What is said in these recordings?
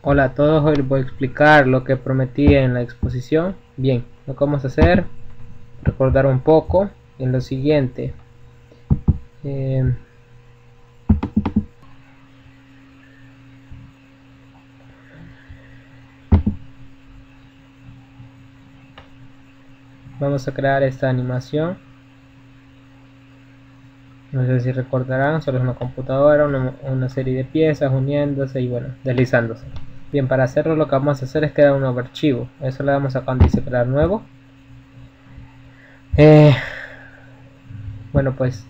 Hola a todos, hoy les voy a explicar lo que prometí en la exposición. Bien, lo que vamos a hacer, recordar un poco en lo siguiente. Eh, Vamos a crear esta animación. No sé si recordarán, solo es una computadora, una serie de piezas uniéndose y bueno, deslizándose. Bien, para hacerlo lo que vamos a hacer es crear un nuevo archivo. Eso le damos acá donde dice crear nuevo. Bueno, pues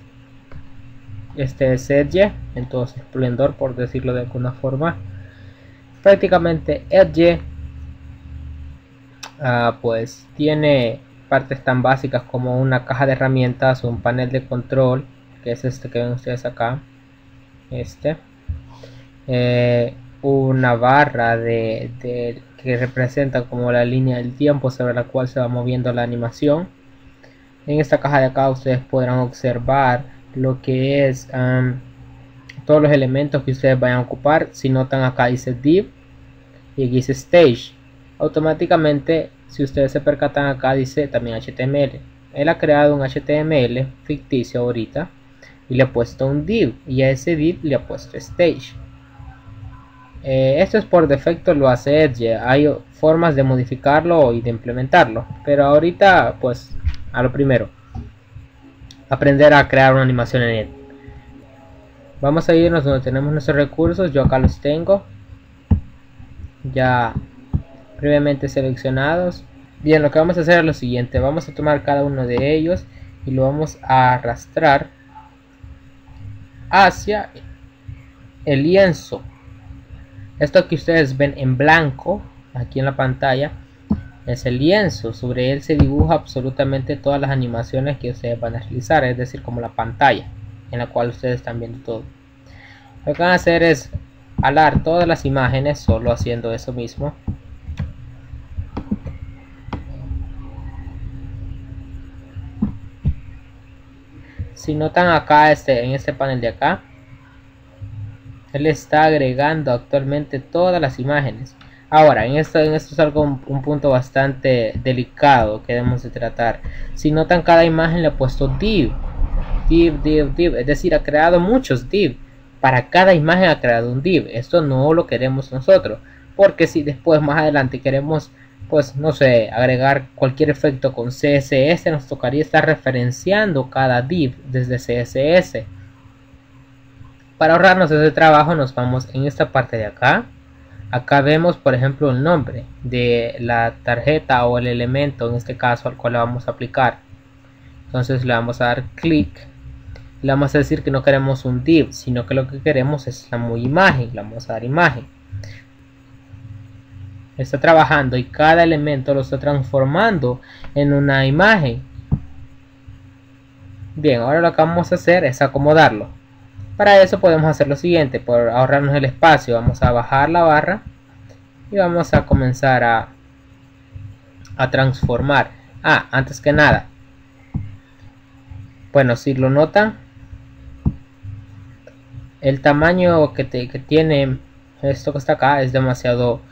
este es Edge en todo su esplendor, por decirlo de alguna forma. Prácticamente Edge pues tiene partes tan básicas como una caja de herramientas, un panel de control, que es este que ven ustedes acá, una barra que representa como la línea del tiempo sobre la cual se va moviendo la animación. En esta caja de acá ustedes podrán observar lo que es todos los elementos que ustedes vayan a ocupar. Si notan, acá dice div y aquí dice stage. Automáticamente, si ustedes se percatan, acá dice también HTML. Él ha creado un HTML ficticio ahorita y le ha puesto un div, y a ese div le ha puesto stage. Esto es por defecto, lo hace Edge. Hay formas de modificarlo y de implementarlo, pero ahorita pues a lo primero, aprender a crear una animación en él. Vamos a irnos donde tenemos nuestros recursos. Yo acá los tengo ya previamente seleccionados. Bien, lo que vamos a hacer es lo siguiente: vamos a tomar cada uno de ellos y lo vamos a arrastrar hacia el lienzo. Esto que ustedes ven en blanco aquí en la pantalla es el lienzo. Sobre él se dibuja absolutamente todas las animaciones que ustedes van a realizar, es decir, como la pantalla en la cual ustedes están viendo todo. Lo que van a hacer es alar todas las imágenes solo haciendo eso mismo. Si notan acá en este panel de acá, él está agregando actualmente todas las imágenes. Ahora, en esto es algo, un punto bastante delicado que debemos de tratar. Si notan, cada imagen le ha puesto div, es decir, ha creado muchos div. Para cada imagen ha creado un div. Esto no lo queremos nosotros, porque si después más adelante queremos, pues no sé, agregar cualquier efecto con CSS, nos tocaría estar referenciando cada div desde CSS. Para ahorrarnos ese trabajo, nos vamos en esta parte de acá. Acá vemos, por ejemplo, el nombre de la tarjeta o el elemento, en este caso, al cual le vamos a aplicar. Entonces le vamos a dar clic. Le vamos a decir que no queremos un div, sino que lo que queremos es la muy imagen. Le vamos a dar imagen. Está trabajando y cada elemento lo está transformando en una imagen. Bien, ahora lo que vamos a hacer es acomodarlo. Para eso podemos hacer lo siguiente: por ahorrarnos el espacio, vamos a bajar la barra y vamos a comenzar a transformar. Antes que nada, bueno, si lo notan, el tamaño que tiene esto que está acá es demasiado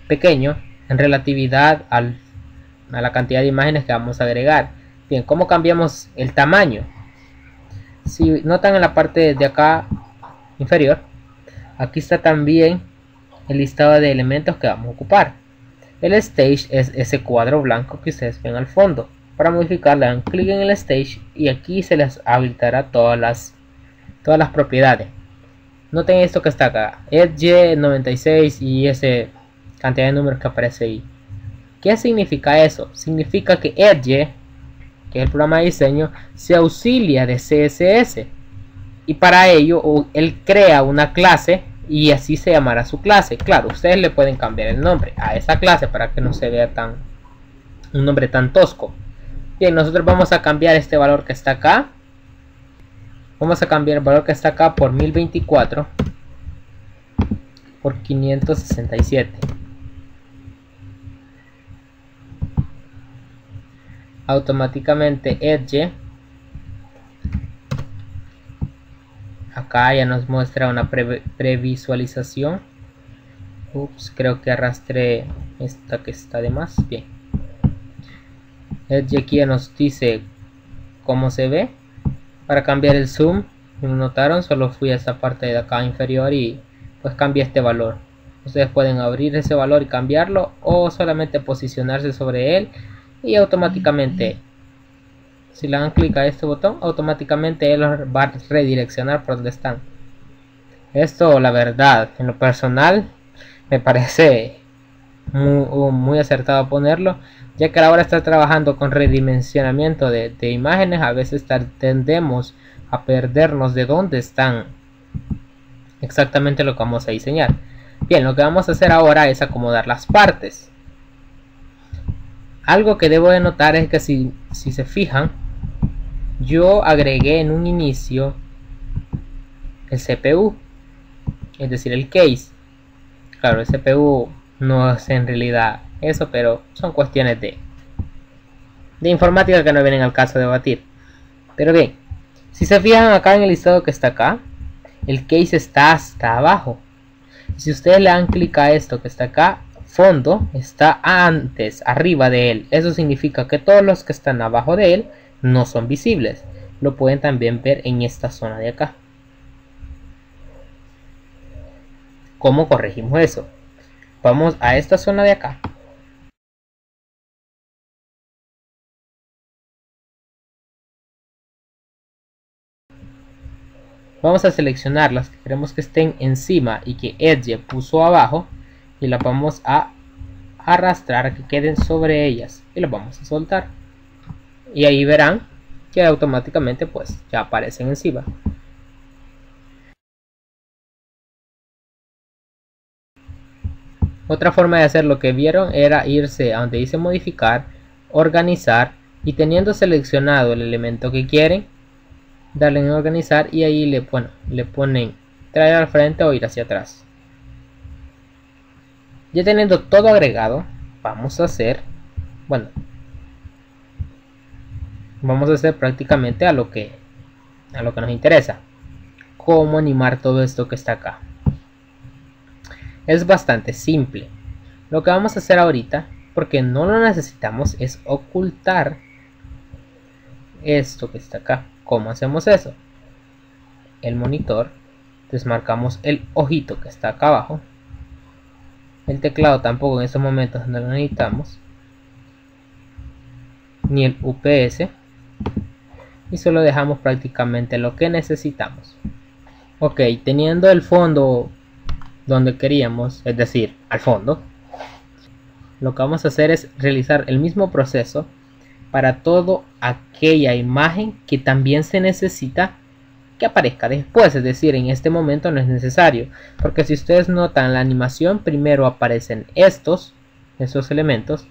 pequeño en relatividad a la cantidad de imágenes que vamos a agregar. Bien, ¿cómo cambiamos el tamaño? Si notan, en la parte de acá inferior, aquí está también el listado de elementos que vamos a ocupar. El stage es ese cuadro blanco que ustedes ven al fondo. Para modificar, le dan clic en el stage y aquí se les habilitará todas las propiedades. Noten esto que está acá, Edge 96 y esa cantidad de números que aparece ahí. ¿Qué significa eso? Significa que Edge, que es el programa de diseño, se auxilia de CSS, y para ello él crea una clase y así se llamará su clase. Claro, ustedes le pueden cambiar el nombre a esa clase para que no se vea un nombre tan tosco. Bien, nosotros vamos a cambiar este valor que está acá. Vamos a cambiar el valor que está acá por 1024 por 567. Automáticamente Edge acá ya nos muestra una previsualización Ups, creo que arrastré esta que está de más. Bien. Edge aquí ya nos dice cómo se ve. Para cambiar el zoom, como notaron, solo fui a esta parte de acá inferior y pues cambié este valor. Ustedes pueden abrir ese valor y cambiarlo, o solamente posicionarse sobre él y automáticamente, si le dan clic a este botón, automáticamente él los va a redireccionar por donde están. Esto, la verdad, en lo personal me parece muy acertado ponerlo, ya que a la hora de estar trabajando con redimensionamiento de imágenes, a veces tendemos a perdernos de dónde están exactamente lo que vamos a diseñar. Bien, lo que vamos a hacer ahora es acomodar las partes. Algo que debo de notar es que si se fijan, yo agregué en un inicio el CPU, es decir, el case. Claro, el CPU no es en realidad eso, pero son cuestiones de informática que no vienen al caso de debatir. Pero bien, si se fijan acá en el listado que está acá, el case está hasta abajo. Si ustedes le dan clic a esto que está acá, fondo está antes, arriba de él. Eso significa que todos los que están abajo de él no son visibles. Lo pueden también ver en esta zona de acá. ¿Cómo corregimos eso? Vamos a esta zona de acá. Vamos a seleccionar las que queremos que estén encima y que Edge puso abajo, y las vamos a arrastrar a que queden sobre ellas y las vamos a soltar, y ahí verán que automáticamente pues ya aparecen encima. Otra forma de hacer lo que vieron era irse a donde dice modificar, organizar, y teniendo seleccionado el elemento que quieren, darle en organizar y ahí le ponen traer al frente o ir hacia atrás. Ya teniendo todo agregado, vamos a hacer prácticamente a lo que nos interesa: cómo animar todo esto que está acá. Es bastante simple. Lo que vamos a hacer ahorita, porque no lo necesitamos, es ocultar esto que está acá. ¿Cómo hacemos eso? El monitor, desmarcamos el ojito que está acá abajo. El teclado tampoco en estos momentos no lo necesitamos, ni el UPS, y solo dejamos prácticamente lo que necesitamos. Ok, teniendo el fondo donde queríamos, es decir, al fondo, lo que vamos a hacer es realizar el mismo proceso para toda aquella imagen que también se necesita que aparezca después. Es decir, en este momento no es necesario, porque si ustedes notan la animación, primero aparecen esos elementos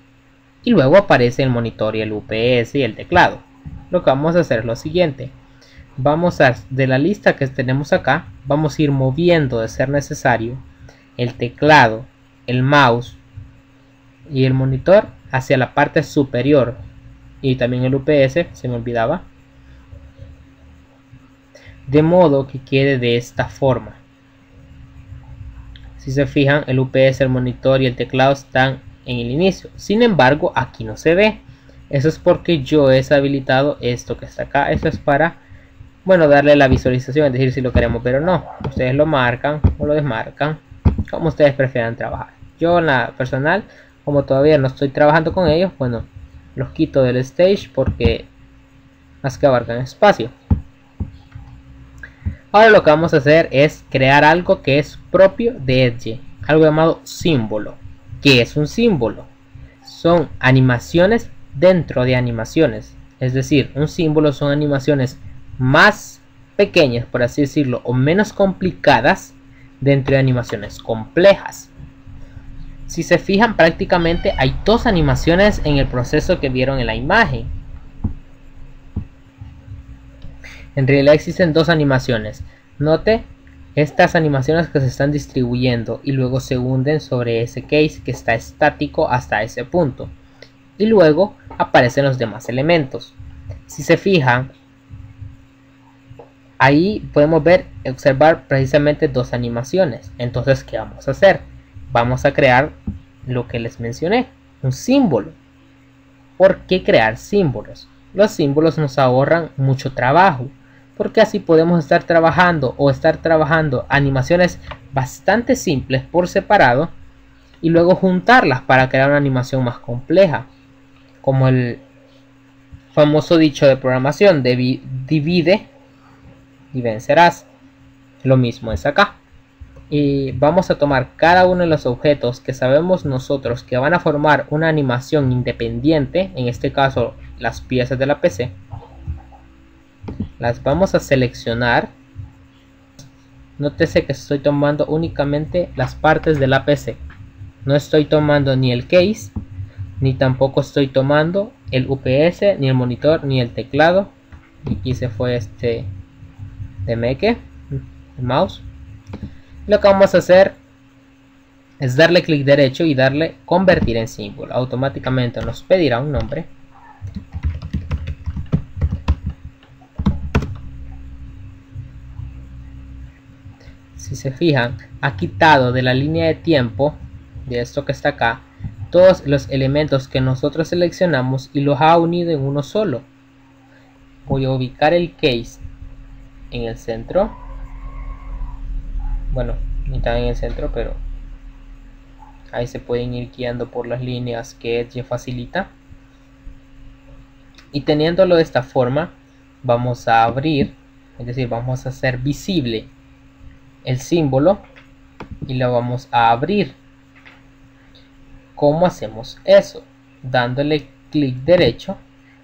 y luego aparece el monitor y el UPS y el teclado. Lo que vamos a hacer es lo siguiente: de la lista que tenemos acá, vamos a ir moviendo, de ser necesario, el teclado, el mouse y el monitor hacia la parte superior, y también el UPS, se me olvidaba, de modo que quede de esta forma. Si se fijan, el UPS, el monitor y el teclado están en el inicio. Sin embargo, aquí no se ve. Eso es porque yo he deshabilitado esto que está acá. Esto es para, darle la visualización, es decir, si lo queremos ver o no. Ustedes lo marcan o lo desmarcan, como ustedes prefieran trabajar. Yo, en la personal, como todavía no estoy trabajando con ellos, los quito del stage porque más que abarcan espacio. Ahora lo que vamos a hacer es crear algo que es propio de Edge, algo llamado símbolo. ¿Qué es un símbolo? Son animaciones dentro de animaciones. Es decir, un símbolo son animaciones más pequeñas, por así decirlo, o menos complicadas dentro de animaciones complejas. Si se fijan, prácticamente hay dos animaciones en el proceso que vieron en la imagen. En realidad existen dos animaciones. Note estas animaciones que se están distribuyendo y luego se hunden sobre ese case que está estático hasta ese punto. Y luego aparecen los demás elementos. Si se fijan, ahí podemos observar precisamente dos animaciones. Entonces, ¿qué vamos a hacer? vamos a crear lo que les mencioné, un símbolo. ¿Por qué crear símbolos? Los símbolos nos ahorran mucho trabajo, porque así podemos estar trabajando animaciones bastante simples por separado y luego juntarlas para crear una animación más compleja, como el famoso dicho de programación: divide y vencerás. Lo mismo es acá. Y vamos a tomar cada uno de los objetos que sabemos nosotros que van a formar una animación independiente, en este caso las piezas de la PC, las vamos a seleccionar. Nótese que estoy tomando únicamente las partes de la PC, no estoy tomando ni el case, ni tampoco estoy tomando el UPS, ni el monitor, ni el teclado. Y aquí se fue este de Make, el mouse. Lo que vamos a hacer es darle clic derecho y darle convertir en símbolo. Automáticamente nos pedirá un nombre. Si se fijan, ha quitado de la línea de tiempo de esto que está acá todos los elementos que nosotros seleccionamos y los ha unido en uno solo. Voy a ubicar el case en el centro. Bueno, ni tan en el centro, pero ahí se pueden ir guiando por las líneas que Edge facilita. Y teniéndolo de esta forma, vamos a abrir, es decir, vamos a hacer visible el símbolo y lo vamos a abrir. ¿Cómo hacemos eso? Dándole clic derecho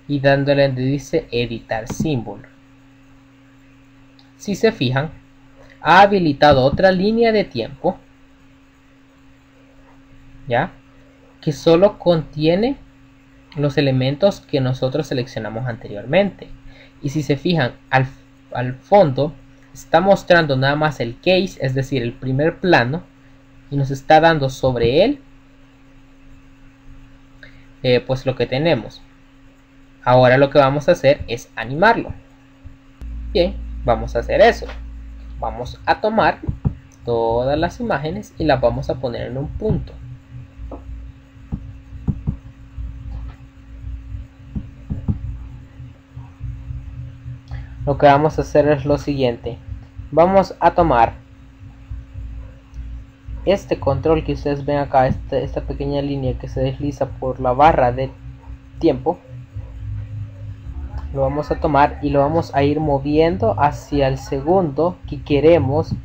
y dándole donde dice editar símbolo. Si se fijan, ha habilitado otra línea de tiempo, ¿ya? Que solo contiene los elementos que nosotros seleccionamos anteriormente. Y si se fijan, al fondo está mostrando nada más el case, es decir, el primer plano, y nos está dando sobre él pues lo que tenemos. Ahora lo que vamos a hacer es animarlo. Bien, vamos a hacer eso. Vamos a tomar todas las imágenes y las vamos a poner en un punto. Lo que vamos a hacer es lo siguiente. Vamos a tomar este control que ustedes ven acá, esta pequeña línea que se desliza por la barra de tiempo. Lo vamos a tomar y lo vamos a ir moviendo hacia el segundo que queremos,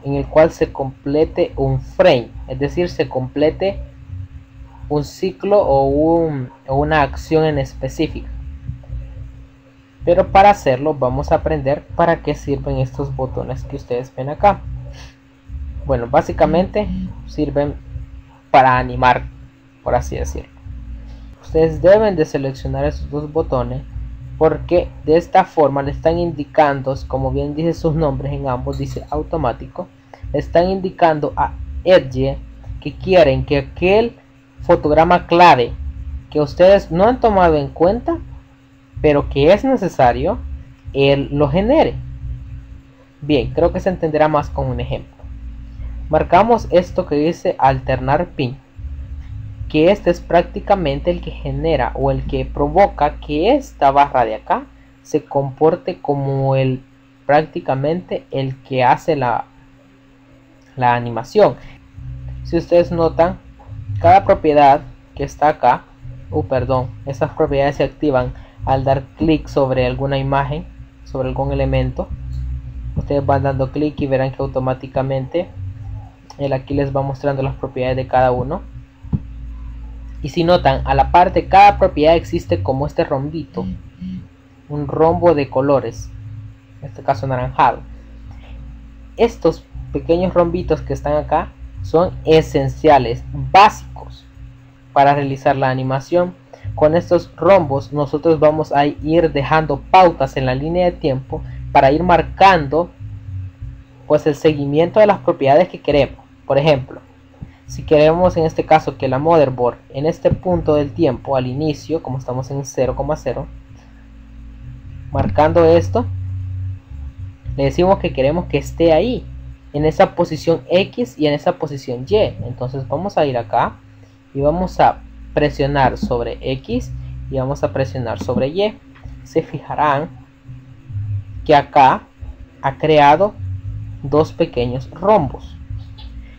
en el cual se complete un frame, es decir, se complete un ciclo o una acción en específica. Pero para hacerlo vamos a aprender para qué sirven estos botones que ustedes ven acá. Bueno, básicamente sirven para animar, por así decirlo. Ustedes deben de seleccionar esos dos botones porque de esta forma le están indicando, como bien dice sus nombres en ambos, dice automático, le están indicando a Edge que quieren que aquel fotograma clave que ustedes no han tomado en cuenta, pero que es necesario, él lo genere. Bien, creo que se entenderá más con un ejemplo. Marcamos esto que dice alternar pin, que este es prácticamente el que genera o el que provoca que esta barra de acá se comporte como prácticamente el que hace la animación. Si ustedes notan, cada propiedad que está acá, esas propiedades se activan al dar clic sobre alguna imagen, sobre algún elemento. Ustedes van dando clic y verán que automáticamente él aquí les va mostrando las propiedades de cada uno. Y si notan, a la par de cada propiedad existe como este rombito, un rombo de colores, en este caso anaranjado. Estos pequeños rombitos que están acá son esenciales, básicos para realizar la animación. Con estos rombos nosotros vamos a ir dejando pautas en la línea de tiempo para ir marcando pues el seguimiento de las propiedades que queremos. Por ejemplo, si queremos en este caso que la motherboard en este punto del tiempo al inicio, como estamos en 0,0, marcando esto, le decimos que queremos que esté ahí. en esa posición X y en esa posición Y. Entonces vamos a ir acá y vamos a presionar sobre X y vamos a presionar sobre Y. Se fijarán que acá ha creado dos pequeños rombos.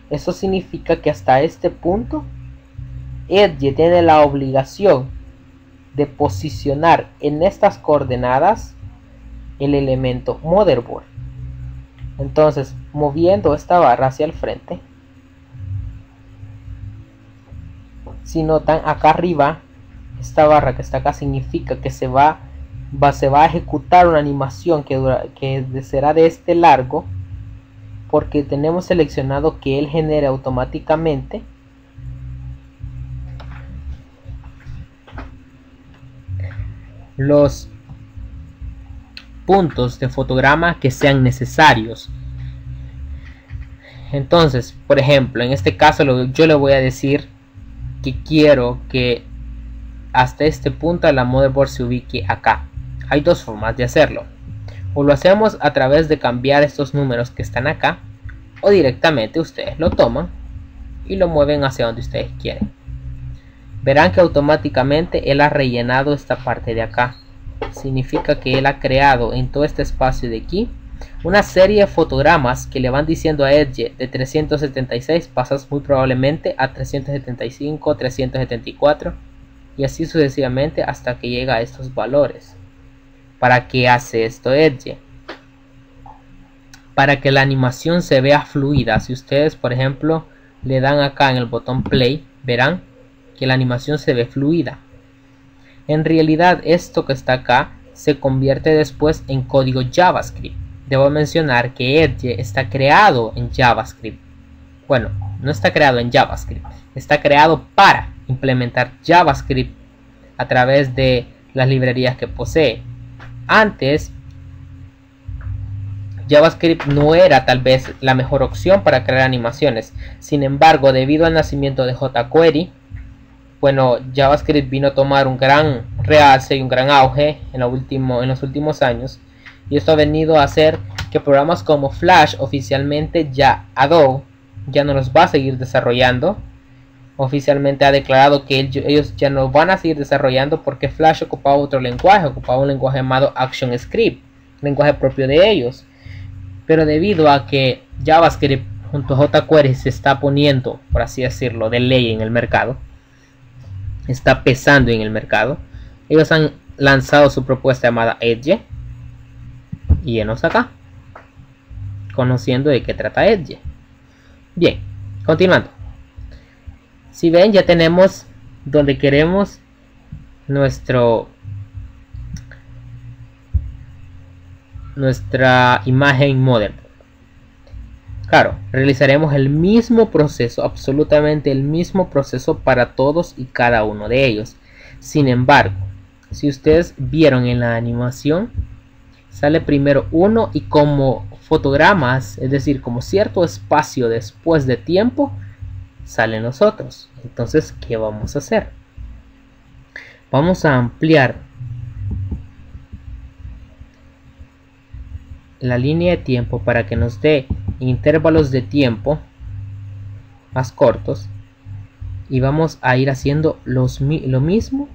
Eso significa que hasta este punto Edge tiene la obligación de posicionar en estas coordenadas el elemento motherboard. Entonces, moviendo esta barra hacia el frente, si notan acá arriba, esta barra que está acá significa que se va a ejecutar una animación que será de este largo, porque tenemos seleccionado que él genera automáticamente los puntos de fotograma que sean necesarios. Entonces, por ejemplo, en este caso yo le voy a decir que quiero que hasta este punto la motherboard se ubique acá. Hay dos formas de hacerlo. O lo hacemos a través de cambiar estos números que están acá, o directamente ustedes lo toman y lo mueven hacia donde ustedes quieren. Verán que automáticamente él ha rellenado esta parte de acá. Significa que él ha creado en todo este espacio de aquí una serie de fotogramas que le van diciendo a Edge: de 376 pasas muy probablemente a 375, 374 y así sucesivamente hasta que llega a estos valores. ¿Para qué hace esto Edge? Para que la animación se vea fluida. Si ustedes, por ejemplo, le dan acá en el botón play, verán que la animación se ve fluida. En realidad esto que está acá se convierte después en código JavaScript. Debo mencionar que Edge está creado en JavaScript. Bueno, no está creado en JavaScript, está creado para implementar JavaScript a través de las librerías que posee. Antes, JavaScript no era tal vez la mejor opción para crear animaciones. Sin embargo, debido al nacimiento de jQuery, bueno, JavaScript vino a tomar un gran realce y un gran auge en los últimos años. Y esto ha venido a hacer que programas como Flash oficialmente ya Adobe ya no los va a seguir desarrollando. Oficialmente ha declarado que ellos ya no van a seguir desarrollando porque Flash ocupaba otro lenguaje, ocupaba un lenguaje llamado ActionScript, lenguaje propio de ellos. Pero debido a que JavaScript junto a jQuery se está poniendo, por así decirlo, de ley en el mercado, está pesando en el mercado, ellos han lanzado su propuesta llamada Edge y enos acá conociendo de qué trata Edge. Bien, continuando. Si ven, ya tenemos donde queremos nuestra imagen model. Claro, realizaremos el mismo proceso, absolutamente el mismo proceso para todos y cada uno de ellos. Sin embargo, si ustedes vieron en la animación, sale primero uno y como fotogramas, es decir, como cierto espacio después de tiempo, salen los otros. Entonces, ¿qué vamos a hacer? Vamos a ampliar la línea de tiempo para que nos dé intervalos de tiempo más cortos y vamos a ir haciendo lo mismo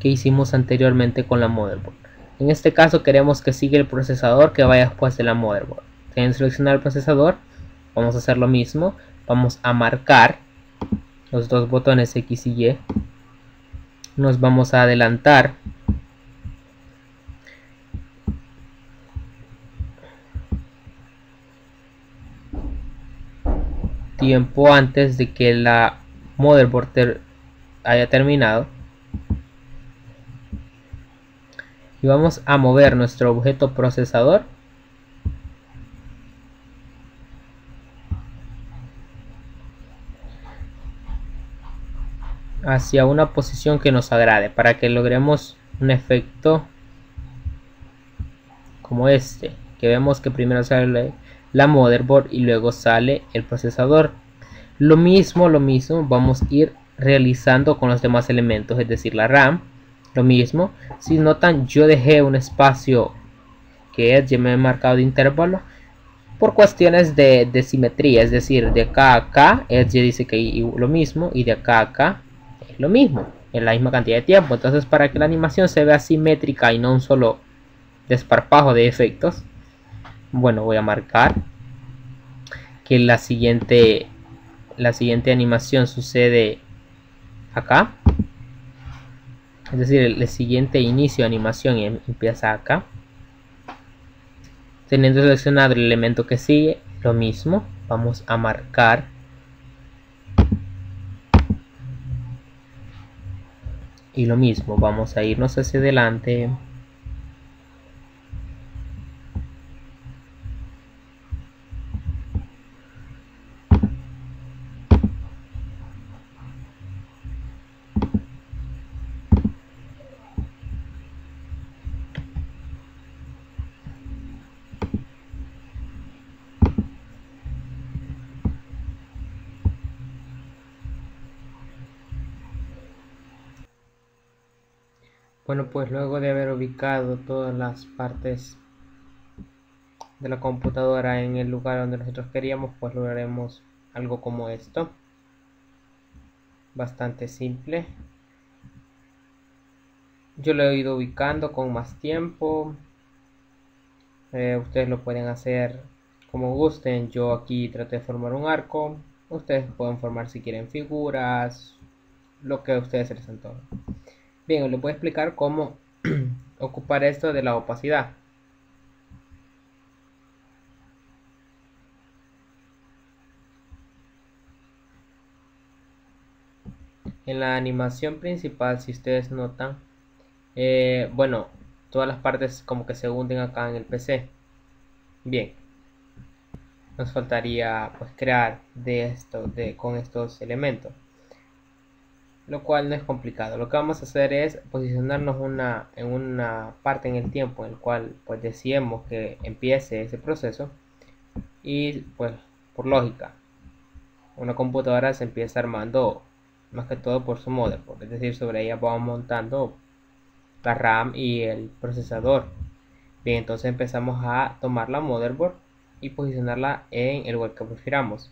que hicimos anteriormente con la motherboard. En este caso queremos que siga el procesador que vaya después de la motherboard. Tienen seleccionar el procesador, vamos a hacer lo mismo, vamos a marcar los dos botones X y Y, nos vamos a adelantar tiempo antes de que la motherboard haya terminado y vamos a mover nuestro objeto procesador hacia una posición que nos agrade para que logremos un efecto como este, que vemos que primero sale la motherboard y luego sale el procesador. Lo mismo vamos a ir realizando con los demás elementos, es decir, la RAM. Lo mismo, si notan, yo dejé un espacio que Edge me ha marcado de intervalo por cuestiones de simetría, es decir, de acá a acá, Edge dice que lo mismo, y de acá a acá es lo mismo, en la misma cantidad de tiempo. Entonces, para que la animación se vea simétrica y no un solo desparpajo de efectos, bueno, voy a marcar que la siguiente animación sucede acá, es decir, el siguiente inicio de animación empieza acá. Teniendo seleccionado el elemento que sigue, lo mismo, vamos a marcar y lo mismo, vamos a irnos hacia adelante. Bueno, pues luego de haber ubicado todas las partes de la computadora en el lugar donde nosotros queríamos, pues lograremos algo como esto. Bastante simple. Yo lo he ido ubicando con más tiempo. Ustedes lo pueden hacer como gusten. Yo aquí traté de formar un arco. Ustedes pueden formar si quieren figuras, lo que a ustedes se les antoje. Bien, les voy a explicar cómo ocupar esto de la opacidad. En la animación principal, si ustedes notan, bueno, todas las partes como que se hunden acá en el PC. Bien, nos faltaría pues crear con estos elementos, lo cual no es complicado. Lo que vamos a hacer es posicionarnos en una parte en el tiempo en el cual pues deseemos que empiece ese proceso, y pues por lógica una computadora se empieza armando más que todo por su motherboard, es decir, sobre ella vamos montando la RAM y el procesador. Bien, entonces empezamos a tomar la motherboard y posicionarla en el lugar que prefiramos.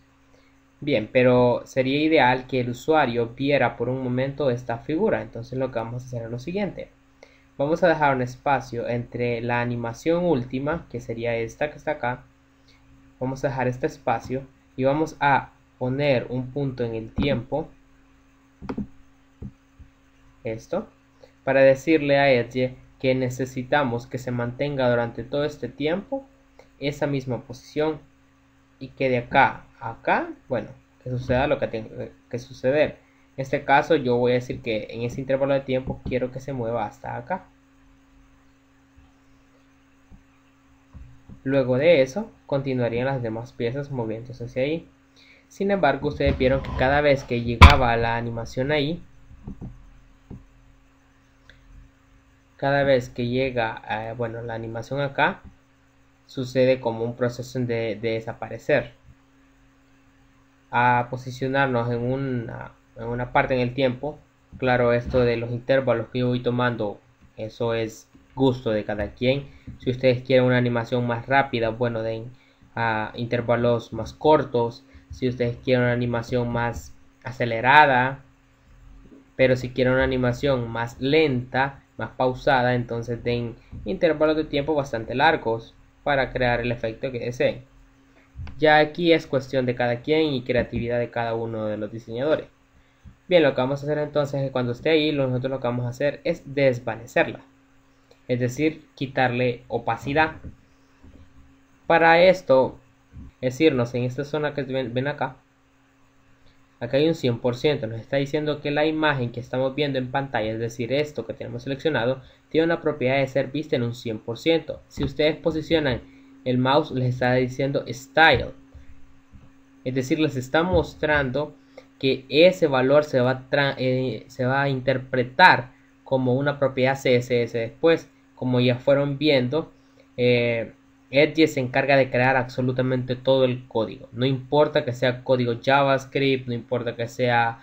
Bien, pero sería ideal que el usuario viera por un momento esta figura. Entonces lo que vamos a hacer es lo siguiente: vamos a dejar un espacio entre la animación última, que sería esta que está acá. Vamos a dejar este espacio y vamos a poner un punto en el tiempo, esto, para decirle a Edge que necesitamos que se mantenga durante todo este tiempo esa misma posición, y que de acá a acá, bueno, que suceda lo que tenga que suceder. En este caso yo voy a decir que en ese intervalo de tiempo quiero que se mueva hasta acá. Luego de eso continuarían las demás piezas moviéndose hacia ahí. Sin embargo, ustedes vieron que cada vez que llegaba la animación ahí, cada vez que llega bueno, la animación acá, sucede como un proceso de desaparecer. A posicionarnos en una parte en el tiempo. Claro, esto de los intervalos que yo voy tomando, eso es gusto de cada quien. Si ustedes quieren una animación más rápida, bueno, den intervalos más cortos. Si ustedes quieren una animación más acelerada, pero si quieren una animación más lenta, más pausada, entonces den intervalos de tiempo bastante largos para crear el efecto que deseen. Ya aquí es cuestión de cada quien y creatividad de cada uno de los diseñadores. Bien, lo que vamos a hacer entonces es que cuando esté ahí, nosotros lo que vamos a hacer es desvanecerla, es decir, quitarle opacidad. Para esto, es irnos en esta zona que ven acá. Acá hay un 100%, nos está diciendo que la imagen que estamos viendo en pantalla, es decir, esto que tenemos seleccionado, tiene una propiedad de ser vista en un 100%. Si ustedes posicionan el mouse, les está diciendo Style, es decir, les está mostrando que ese valor se va a interpretar como una propiedad CSS después. Como ya fueron viendo, Edge se encarga de crear absolutamente todo el código. No importa que sea código JavaScript, no importa que sea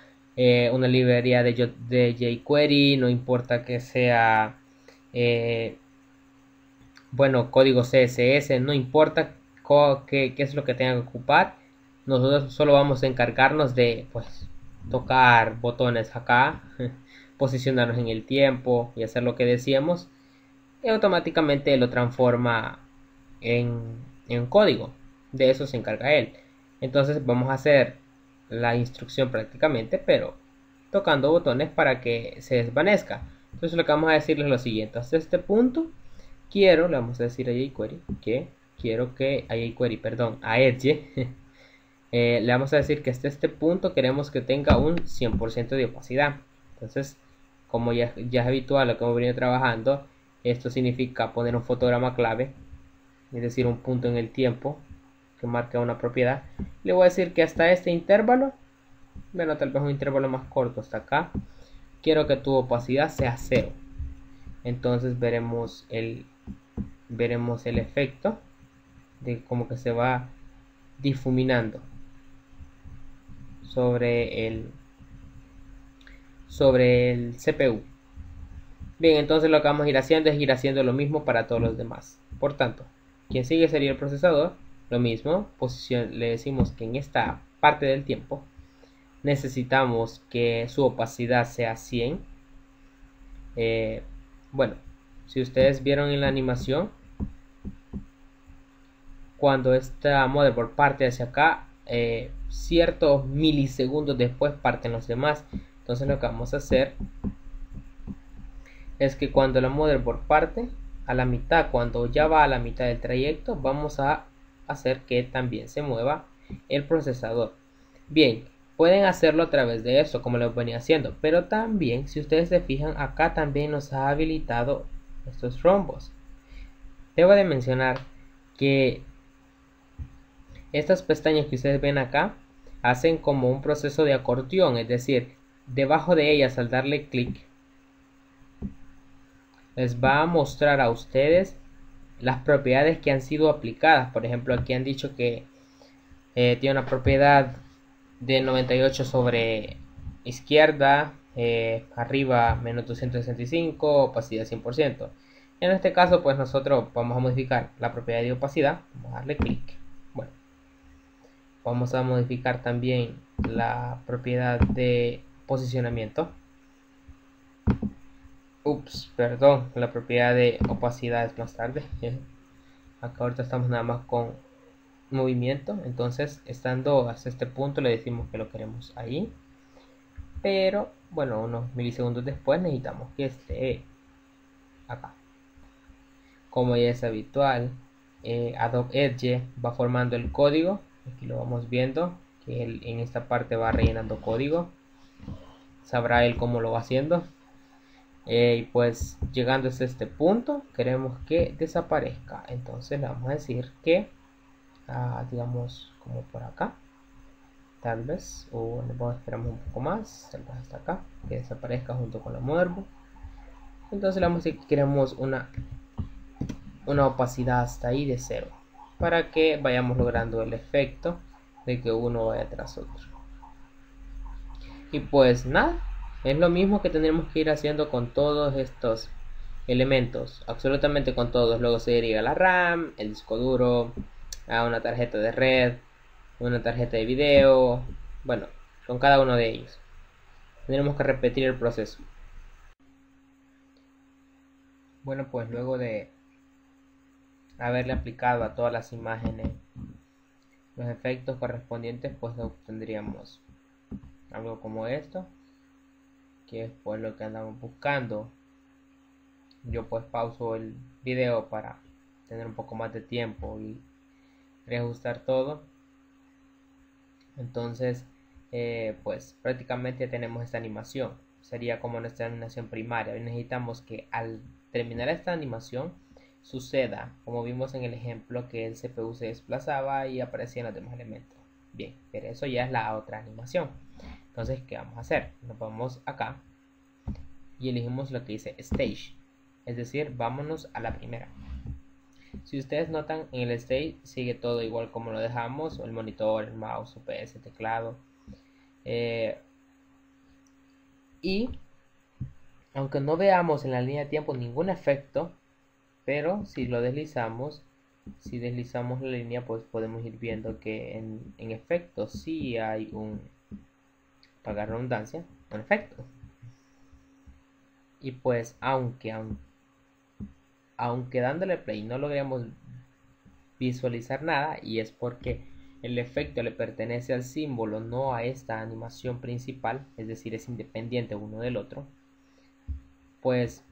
una librería de jQuery, no importa que sea bueno, código CSS, no importa qué es lo que tenga que ocupar. Nosotros solo vamos a encargarnos de pues tocar botones acá, posicionarnos en el tiempo y hacer lo que decíamos, y automáticamente lo transforma en código. De eso se encarga él. Entonces vamos a hacer la instrucción prácticamente, pero tocando botones para que se desvanezca. Entonces lo que vamos a decirles es lo siguiente: hasta este punto quiero, le vamos a decir a jQuery que quiero que a jQuery, perdón, a Edge le vamos a decir que hasta este punto queremos que tenga un 100% de opacidad. Entonces, como ya es habitual lo que hemos venido trabajando, esto significa poner un fotograma clave, es decir, un punto en el tiempo que marca una propiedad. Le voy a decir que hasta este intervalo, bueno, tal vez un intervalo más corto, hasta acá, quiero que tu opacidad sea 0. Entonces veremos el efecto de cómo que se va difuminando sobre el CPU. Bien, entonces lo que vamos a ir haciendo es ir haciendo lo mismo para todos los demás. Por tanto, quien sigue sería el procesador. Lo mismo, le decimos que en esta parte del tiempo necesitamos que su opacidad sea 100. Bueno, si ustedes vieron en la animación, cuando esta motherboard parte hacia acá, ciertos milisegundos después parten los demás. Entonces lo que vamos a hacer es que cuando la motherboard parte a la mitad, cuando ya va a la mitad del trayecto, vamos a hacer que también se mueva el procesador. Bien, pueden hacerlo a través de esto como lo venía haciendo, pero también, si ustedes se fijan, acá también nos ha habilitado estos rombos. Debo de mencionar que estas pestañas que ustedes ven acá hacen como un proceso de acordeón, es decir, debajo de ellas, al darle clic, les va a mostrar a ustedes las propiedades que han sido aplicadas. Por ejemplo, aquí han dicho que tiene una propiedad de 98 sobre izquierda, arriba menos 265, opacidad 100%. En este caso, pues nosotros vamos a modificar la propiedad de opacidad. Vamos a darle clic. Bueno, vamos a modificar también la propiedad de posicionamiento. Ups, perdón, la propiedad de opacidad es más tarde. Acá ahorita estamos nada más con movimiento. Entonces, estando hasta este punto, le decimos que lo queremos ahí. Pero, bueno, unos milisegundos después necesitamos que esté acá. Como ya es habitual, Adobe Edge va formando el código. Aquí lo vamos viendo, que él en esta parte va rellenando código. Sabrá él cómo lo va haciendo. Y pues llegando hasta este punto queremos que desaparezca. Entonces le vamos a decir que digamos como por acá, tal vez, o esperamos un poco más, tal vez hasta acá, que desaparezca junto con la motherboard. Entonces le vamos a decir que queremos una opacidad hasta ahí de 0, para que vayamos logrando el efecto de que uno vaya tras otro. Y pues nada, es lo mismo que tendremos que ir haciendo con todos estos elementos, absolutamente con todos. Luego se agrega la RAM, el disco duro, una tarjeta de red, una tarjeta de video. Bueno, con cada uno de ellos tendremos que repetir el proceso. Bueno, pues luego de haberle aplicado a todas las imágenes los efectos correspondientes, pues obtendríamos algo como esto, que es pues lo que andamos buscando. Yo pues pauso el video para tener un poco más de tiempo y reajustar todo. Entonces pues prácticamente tenemos esta animación. Sería como nuestra animación primaria. Hoy necesitamos que al terminar esta animación suceda, como vimos en el ejemplo, que el CPU se desplazaba y aparecían los demás elementos. Bien, pero eso ya es la otra animación. Entonces, ¿qué vamos a hacer? Nos vamos acá y elegimos lo que dice Stage, es decir, vámonos a la primera. Si ustedes notan, en el Stage sigue todo igual como lo dejamos: el monitor, el mouse, UPS, teclado. Y aunque no veamos en la línea de tiempo ningún efecto, pero si lo deslizamos Si deslizamos la línea, pues podemos ir viendo que en efecto sí hay un, para redundancia, un efecto. Y pues aunque dándole play no logremos visualizar nada, y es porque el efecto le pertenece al símbolo, no a esta animación principal, es decir, es independiente uno del otro, pues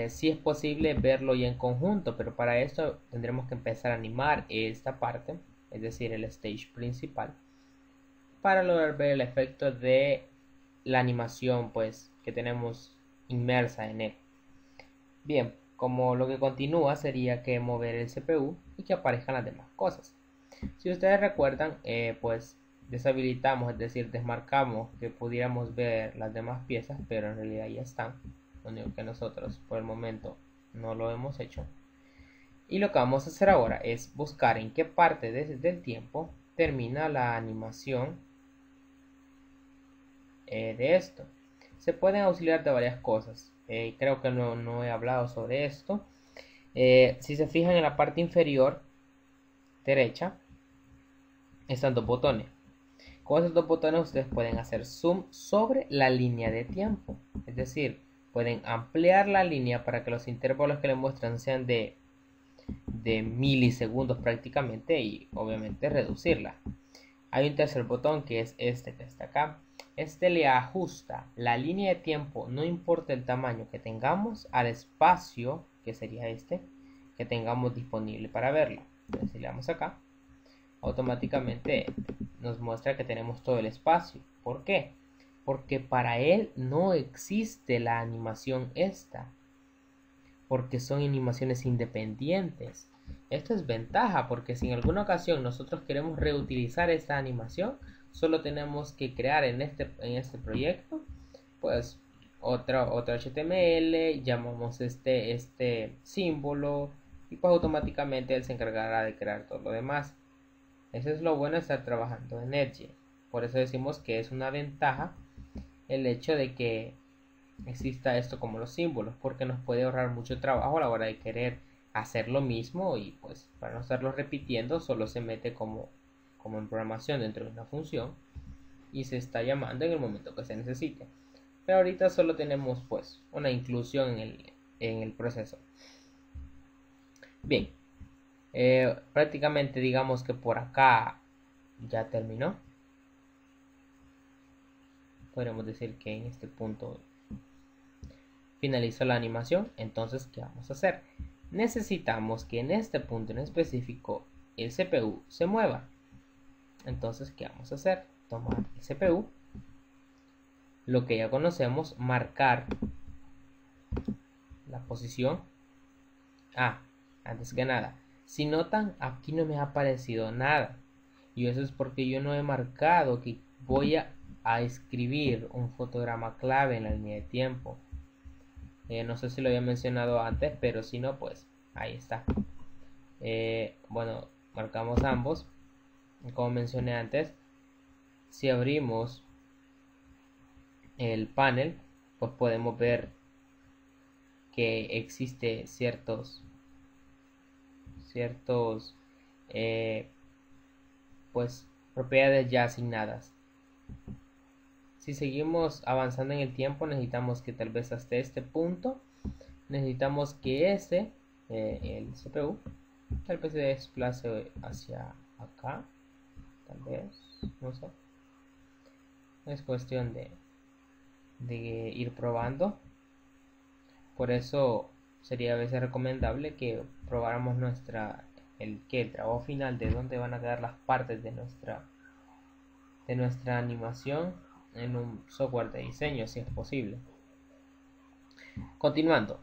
sí es posible verlo ya en conjunto, pero para esto tendremos que empezar a animar esta parte, es decir, el stage principal, para lograr ver el efecto de la animación pues que tenemos inmersa en él. Bien, como lo que continúa sería que mover el CPU y que aparezcan las demás cosas. Si ustedes recuerdan, pues deshabilitamos, es decir, desmarcamos que pudiéramos ver las demás piezas, pero en realidad ya están. Lo único que nosotros por el momento no lo hemos hecho. Y lo que vamos a hacer ahora es buscar en qué parte del tiempo termina la animación de esto. Se pueden auxiliar de varias cosas. Creo que no he hablado sobre esto. Si se fijan en la parte inferior derecha, están dos botones. Con esos dos botones ustedes pueden hacer zoom sobre la línea de tiempo. Es decir, pueden ampliar la línea para que los intervalos que le muestran sean de milisegundos prácticamente, y obviamente reducirla. Hay un tercer botón que es este que está acá. Este le ajusta la línea de tiempo, no importa el tamaño que tengamos, al espacio, que sería este, que tengamos disponible para verlo. Entonces, si le damos acá, automáticamente nos muestra que tenemos todo el espacio. ¿Por qué? Porque para él no existe la animación esta, porque son animaciones independientes. Esto es ventaja, porque si en alguna ocasión nosotros queremos reutilizar esta animación, solo tenemos que crear en este proyecto pues otro HTML, llamamos este símbolo, y pues automáticamente él se encargará de crear todo lo demás. Eso es lo bueno de estar trabajando en Edge. Por eso decimos que es una ventaja el hecho de que exista esto como los símbolos, porque nos puede ahorrar mucho trabajo a la hora de querer hacer lo mismo, y pues para no estarlo repitiendo solo se mete como en programación dentro de una función y se está llamando en el momento que se necesite. Pero ahorita solo tenemos pues una inclusión en el proceso. Bien, prácticamente digamos que por acá ya terminó. Podríamos decir que en este punto finalizó la animación. Entonces, ¿qué vamos a hacer? Necesitamos que en este punto en específico el CPU se mueva. Entonces, ¿qué vamos a hacer? Tomar el CPU, lo que ya conocemos, marcar la posición. Antes que nada, si notan, aquí no me ha aparecido nada, y eso es porque yo no he marcado que voy a escribir un fotograma clave en la línea de tiempo. No sé si lo había mencionado antes, pero si no, pues ahí está. Bueno, marcamos ambos. Como mencioné antes, si abrimos el panel, pues podemos ver que existe ciertos pues propiedades ya asignadas. Si seguimos avanzando en el tiempo, necesitamos que tal vez hasta este punto, necesitamos que el CPU, tal vez se desplace hacia acá, tal vez, no sé. Es cuestión de ir probando. Por eso sería a veces recomendable que probáramos el trabajo final de dónde van a quedar las partes de nuestra animación en un software de diseño, si es posible. Continuando,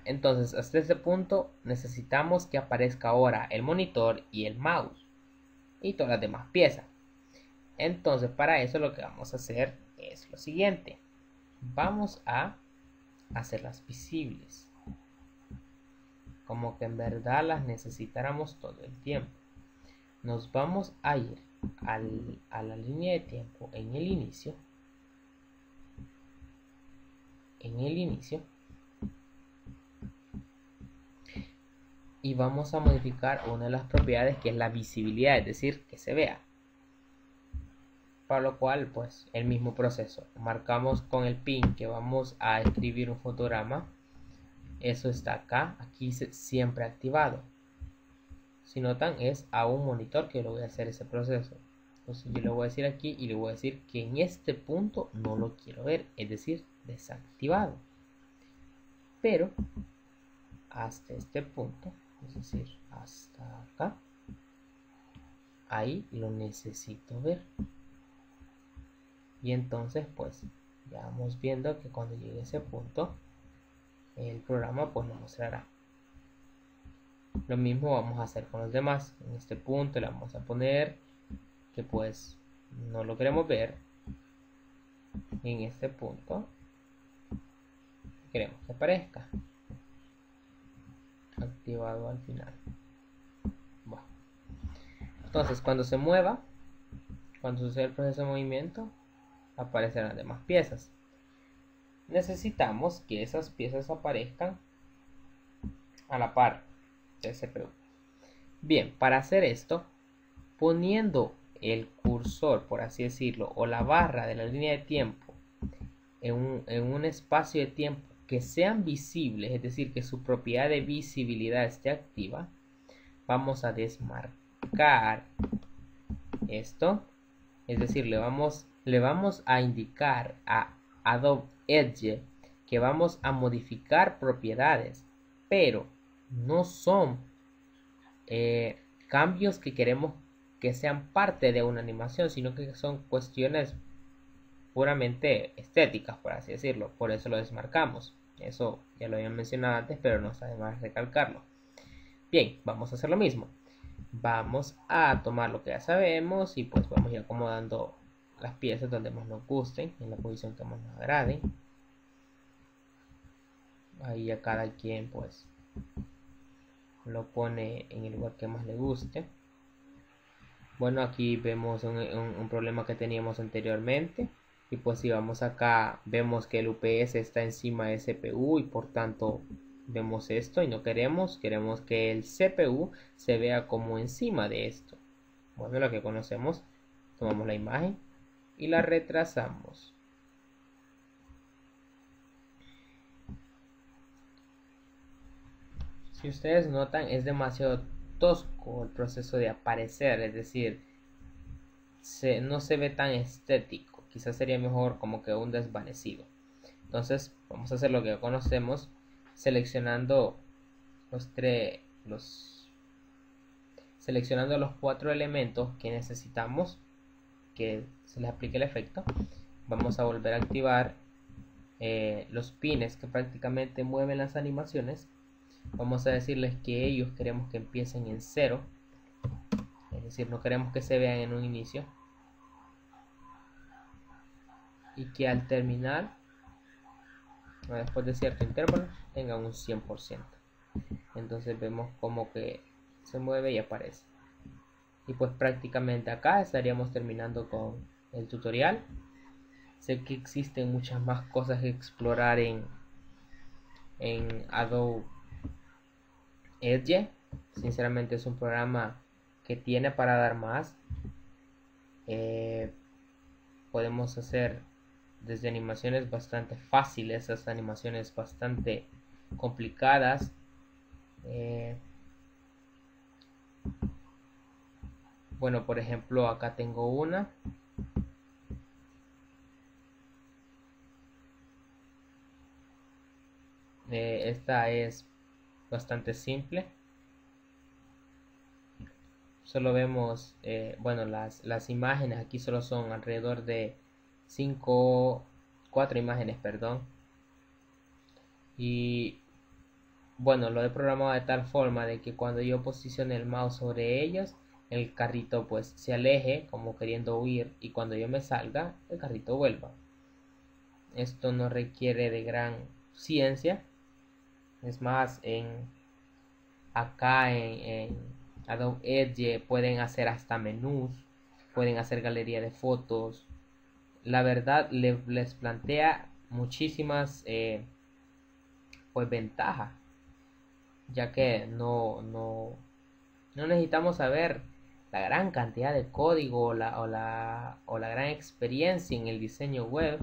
entonces hasta este punto necesitamos que aparezca ahora el monitor y el mouse y todas las demás piezas. Entonces, para eso lo que vamos a hacer es lo siguiente: vamos a hacerlas visibles, como que en verdad las necesitáramos todo el tiempo. Nos vamos a ir a la línea de tiempo en el inicio. y vamos a modificar una de las propiedades que es la visibilidad, es decir, que se vea. Para lo cual, pues, el mismo proceso. Marcamos con el pin que vamos a escribir un fotograma. Eso está acá, aquí siempre activado. Si notan, es a un monitor que lo voy a hacer ese proceso. Entonces yo le voy a decir aquí y le voy a decir que en este punto no lo quiero ver, es decir, desactivado. Pero hasta este punto, es decir, hasta acá, ahí lo necesito ver. Y entonces, pues, ya vamos viendo que cuando llegue a ese punto, el programa pues nos mostrará. Lo mismo vamos a hacer con los demás. En este punto le vamos a poner que pues no lo queremos ver. En este punto queremos que aparezca activado al final. Bueno. Entonces cuando se mueva, cuando suceda el proceso de movimiento, aparecerán las demás piezas. Necesitamos que esas piezas aparezcan a la par del CPU. Bien, para hacer esto, poniendo el cursor, por así decirlo, o la barra de la línea de tiempo en un espacio de tiempo que sean visibles, es decir, que su propiedad de visibilidad esté activa, vamos a desmarcar esto, es decir, le vamos a indicar a Adobe Edge que vamos a modificar propiedades, pero no son cambios que queremos que sean parte de una animación, sino que son cuestiones puramente estéticas, por así decirlo. Por eso lo desmarcamos. Eso ya lo había mencionado antes, pero no está de más recalcarlo. Bien, vamos a hacer lo mismo. Vamos a tomar lo que ya sabemos y pues vamos a ir acomodando las piezas donde más nos gusten, en la posición que más nos agrade. Ahí a cada quien pues lo pone en el lugar que más le guste. Bueno, aquí vemos un problema que teníamos anteriormente. Y pues si vamos acá, vemos que el UPS está encima del CPU y por tanto vemos esto y no queremos que el CPU se vea como encima de esto. Bueno, lo que conocemos, tomamos la imagen y la retrasamos. Si ustedes notan, es demasiado tosco el proceso de aparecer, es decir, no se ve tan estético. Quizás sería mejor como que un desvanecido. Entonces vamos a hacer lo que ya conocemos, seleccionando seleccionando los 4 elementos que necesitamos que se les aplique el efecto. Vamos a volver a activar los pines que prácticamente mueven las animaciones. Vamos a decirles que ellos queremos que empiecen en 0, es decir, no queremos que se vean en un inicio, y que al terminar, después de cierto intervalo, tengan un 100%. Entonces vemos como que se mueve y aparece. Y pues prácticamente acá estaríamos terminando con el tutorial. Sé que existen muchas más cosas que explorar en Adobe Edge. Sinceramente es un programa que tiene para dar más. Podemos hacer desde animaciones bastante fáciles hasta animaciones bastante complicadas. Bueno, por ejemplo, acá tengo una. Esta es bastante simple. Solo vemos, bueno, las imágenes aquí solo son alrededor de 4 imágenes, perdón. Y bueno, lo he programado de tal forma de que cuando yo posicione el mouse sobre ellos, el carrito pues se aleje como queriendo huir, y cuando yo me salga, el carrito vuelva. Esto no requiere de gran ciencia. Es más, acá en Adobe Edge pueden hacer hasta menús, pueden hacer galería de fotos. La verdad les plantea muchísimas pues ventajas, ya que no necesitamos saber la gran cantidad de código o la gran experiencia en el diseño web.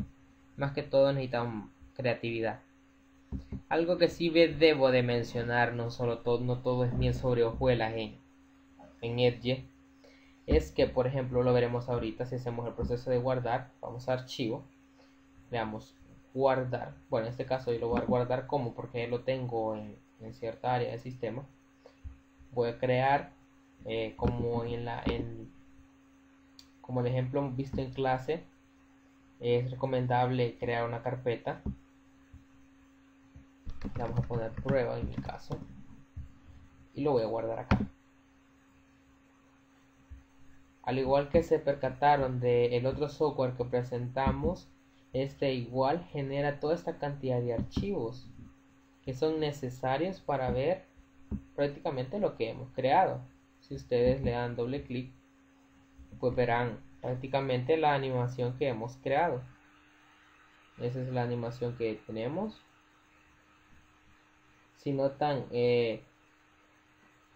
Más que todo necesitamos creatividad. Algo que sí debo de mencionar, no todo es miel sobre hojuelas en Edge, es que, por ejemplo, lo veremos ahorita si hacemos el proceso de guardar. Vamos a archivo, veamos guardar. Bueno, en este caso yo lo voy a guardar como, porque lo tengo en cierta área del sistema. Voy a crear como como el ejemplo visto en clase, es recomendable crear una carpeta. Le vamos a poner prueba en mi caso y lo voy a guardar acá. Al igual que se percataron del otro software que presentamos, este igual genera toda esta cantidad de archivos que son necesarios para ver prácticamente lo que hemos creado. Si ustedes le dan doble clic, pues verán prácticamente la animación que hemos creado. Esa es la animación que tenemos. Si notan,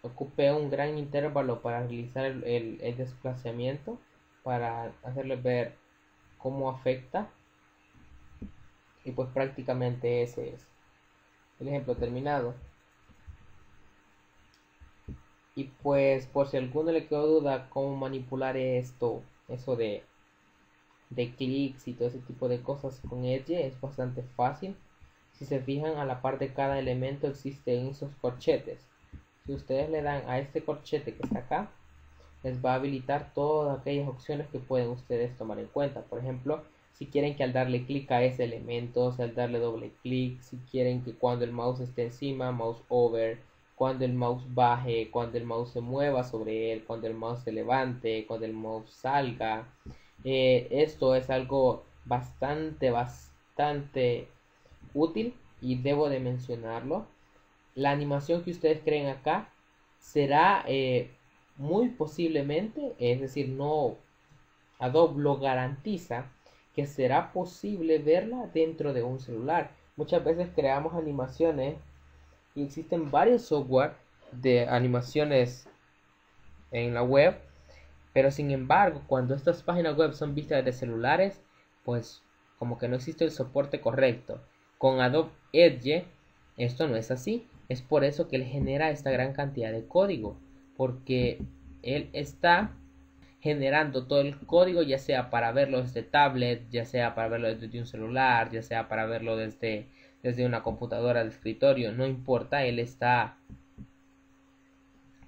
ocupé un gran intervalo para realizar el desplazamiento, para hacerles ver cómo afecta, y pues prácticamente ese es el ejemplo terminado. Y pues por si a alguno le quedó duda cómo manipular eso de clics y todo ese tipo de cosas con Edge, es bastante fácil. Si se fijan, a la par de cada elemento existen esos corchetes. Si ustedes le dan a este corchete que está acá, les va a habilitar todas aquellas opciones que pueden ustedes tomar en cuenta. Por ejemplo, si quieren que al darle clic a ese elemento, si al darle doble clic, si quieren que cuando el mouse esté encima, mouse over, cuando el mouse baje, cuando el mouse se mueva sobre él, cuando el mouse se levante, cuando el mouse salga. Esto es algo bastante útil y debo de mencionarlo. La animación que ustedes creen acá será muy posiblemente, es decir, no, Adobe lo garantiza, que será posible verla dentro de un celular. Muchas veces creamos animaciones y existen varios software de animaciones en la web, pero sin embargo, cuando estas páginas web son vistas de celulares, pues como que no existe el soporte correcto. Con Adobe Edge esto no es así. Es por eso que él genera esta gran cantidad de código, porque él está generando todo el código, ya sea para verlo desde tablet, ya sea para verlo desde un celular, ya sea para verlo desde una computadora de escritorio, no importa, él está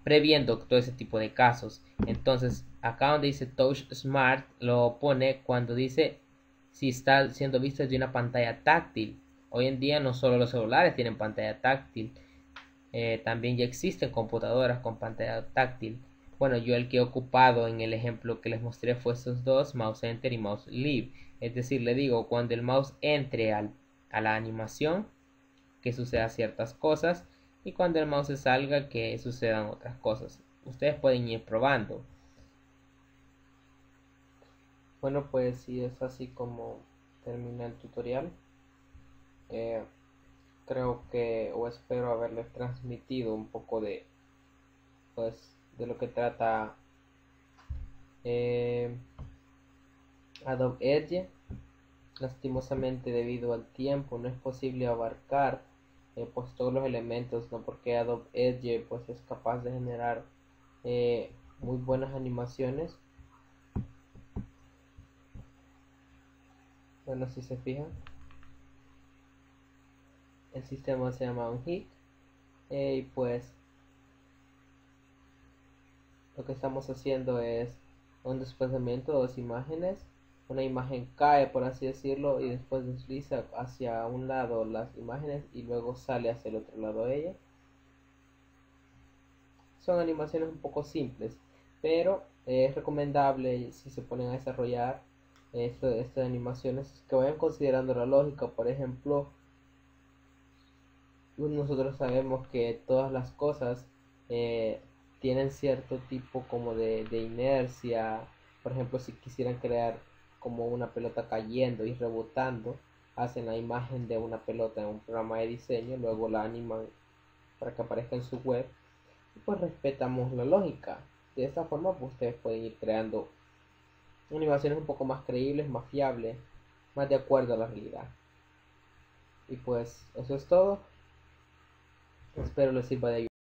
previendo todo ese tipo de casos. Entonces, acá donde dice Touch Smart, lo pone cuando dice si está siendo visto desde una pantalla táctil. Hoy en día no solo los celulares tienen pantalla táctil, también ya existen computadoras con pantalla táctil. Bueno, yo el que he ocupado en el ejemplo que les mostré fue esos dos, Mouse Enter y Mouse Leave. Es decir, le digo, cuando el mouse entre a la animación, que suceda ciertas cosas, y cuando el mouse se salga, que sucedan otras cosas. Ustedes pueden ir probando. Bueno, pues si es así como termina el tutorial. Creo que, o espero haberles transmitido un poco de lo que trata Adobe Edge. Lastimosamente, debido al tiempo, no es posible abarcar pues todos los elementos, no, porque Adobe Edge pues es capaz de generar muy buenas animaciones. Bueno, si se fijan, el sistema se llama Unhit, y pues lo que estamos haciendo es un desplazamiento de dos imágenes. Una imagen cae, por así decirlo, y después desliza hacia un lado las imágenes y luego sale hacia el otro lado de ella. Son animaciones un poco simples, pero es recomendable, si se ponen a desarrollar estas animaciones, que vayan considerando la lógica. Por ejemplo, nosotros sabemos que todas las cosas tienen cierto tipo como de inercia. Por ejemplo, si quisieran crear como una pelota cayendo y rebotando, hacen la imagen de una pelota en un programa de diseño, luego la animan para que aparezca en su web, y pues respetamos la lógica. De esta forma pues ustedes pueden ir creando animaciones un poco más creíbles, más fiables, más de acuerdo a la realidad. Y pues eso es todo. Espero les sirva de ayuda.